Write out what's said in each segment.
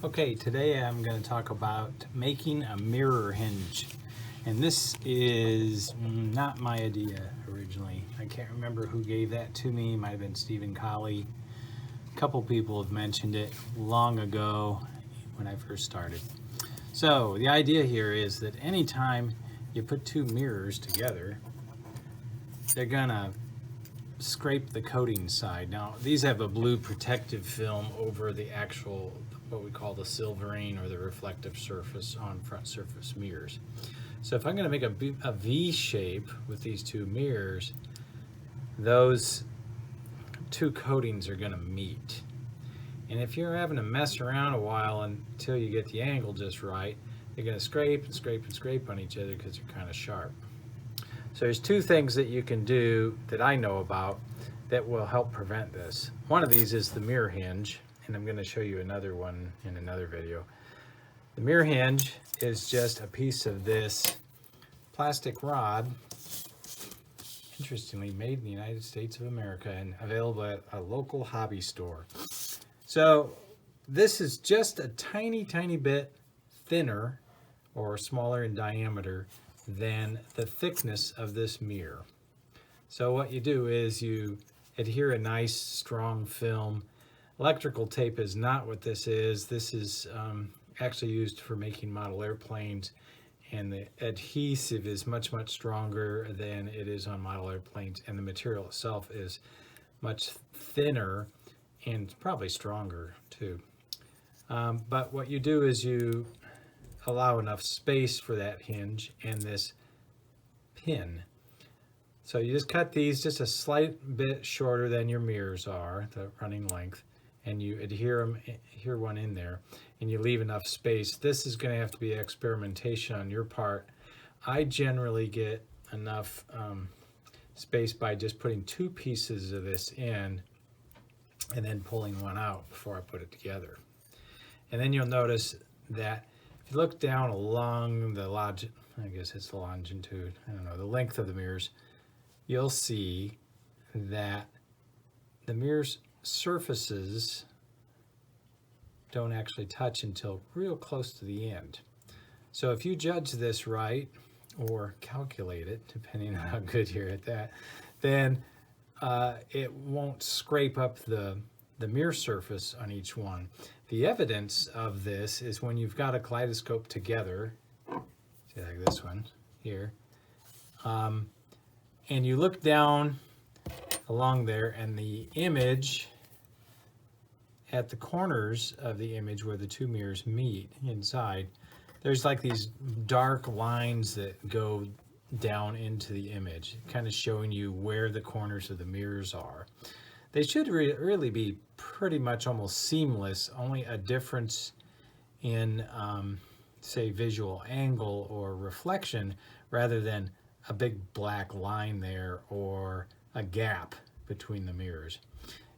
Okay, today I'm going to talk about making a mirror hinge. And this is not my idea originally. I can't remember who gave that to me. It might have been Stephen Colley. A couple people have mentioned it long ago when I first started. So the idea here is that anytime you put two mirrors together, they're going to scrape the coating side. Now these have a blue protective film over the actual what we call the silvering or the reflective surface on front surface mirrors. So if I'm going to make a V shape with these two mirrors, those two coatings are going to meet. And if you're having to mess around a while until you get the angle just right, they're going to scrape and scrape and scrape on each other because they're kind of sharp. So there's two things that you can do that I know about that will help prevent this. One of these is the mirror hinge, and I'm going to show you another one in another video. The mirror hinge is just a piece of this plastic rod, interestingly made in the United States of America and available at a local hobby store. So this is just a tiny bit thinner or smaller in diameter than the thickness of this mirror. So what you do is you adhere a nice strong film. Electrical tape is not what this is. This is actually used for making model airplanes, and the adhesive is much stronger than it is on model airplanes, and the material itself is much thinner and probably stronger too. But what you do is you allow enough space for that hinge and this pin. So you just cut these just a slight bit shorter than your mirrors are, the running length, and you adhere one in there, and you leave enough space. This is going to have to be experimentation on your part. I generally get enough space by just putting two pieces of this in and then pulling one out before I put it together. And then you'll notice that if you look down along the I guess it's the longitude, I don't know, the length of the mirrors, you'll see that the mirror's surfaces don't actually touch until real close to the end. So if you judge this right, or calculate it, depending on how good you're at that, then it won't scrape up the mirror surface on each one. The evidence of this is when you've got a kaleidoscope together, say like this one here, and you look down along there, and the image at the corners of the image where the two mirrors meet inside, there's like these dark lines that go down into the image, kind of showing you where the corners of the mirrors are. They should really be pretty much almost seamless, only a difference in say visual angle or reflection rather than a big black line there or a gap between the mirrors.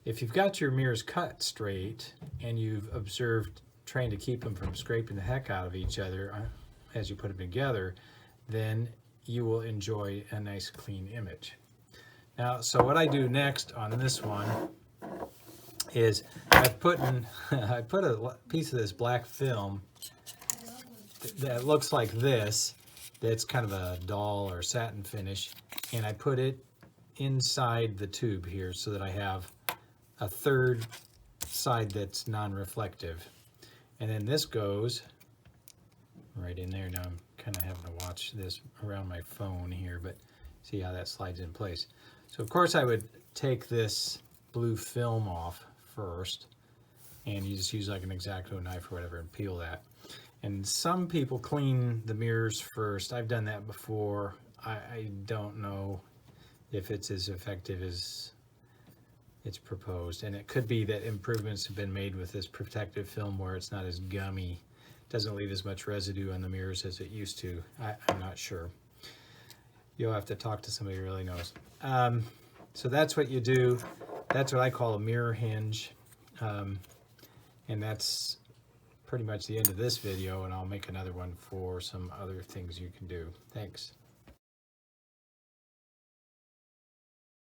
If you've got your mirrors cut straight and you've observed trying to keep them from scraping the heck out of each other as you put them together, then you will enjoy a nice clean image. Now, so what I do next on this one is I put a piece of this black film that looks like this, that's kind of a doll or satin finish, and I put it inside the tube here so that I have a third side that's non-reflective. And then this goes right in there. Now I'm kind of having to watch this around my phone here, but see how that slides in place. So of course I would take this blue film off first, and you just use like an X-Acto knife or whatever and peel that. And some people clean the mirrors first. I've done that before. I don't know if it's as effective as it's proposed, and it could be that improvements have been made with this protective film where it's not as gummy, doesn't leave as much residue on the mirrors as it used to. I'm not sure. You'll have to talk to somebody who really knows. So that's what you do. That's what I call a mirror hinge, and that's pretty much the end of this video, and I'll make another one for some other things you can do. Thanks.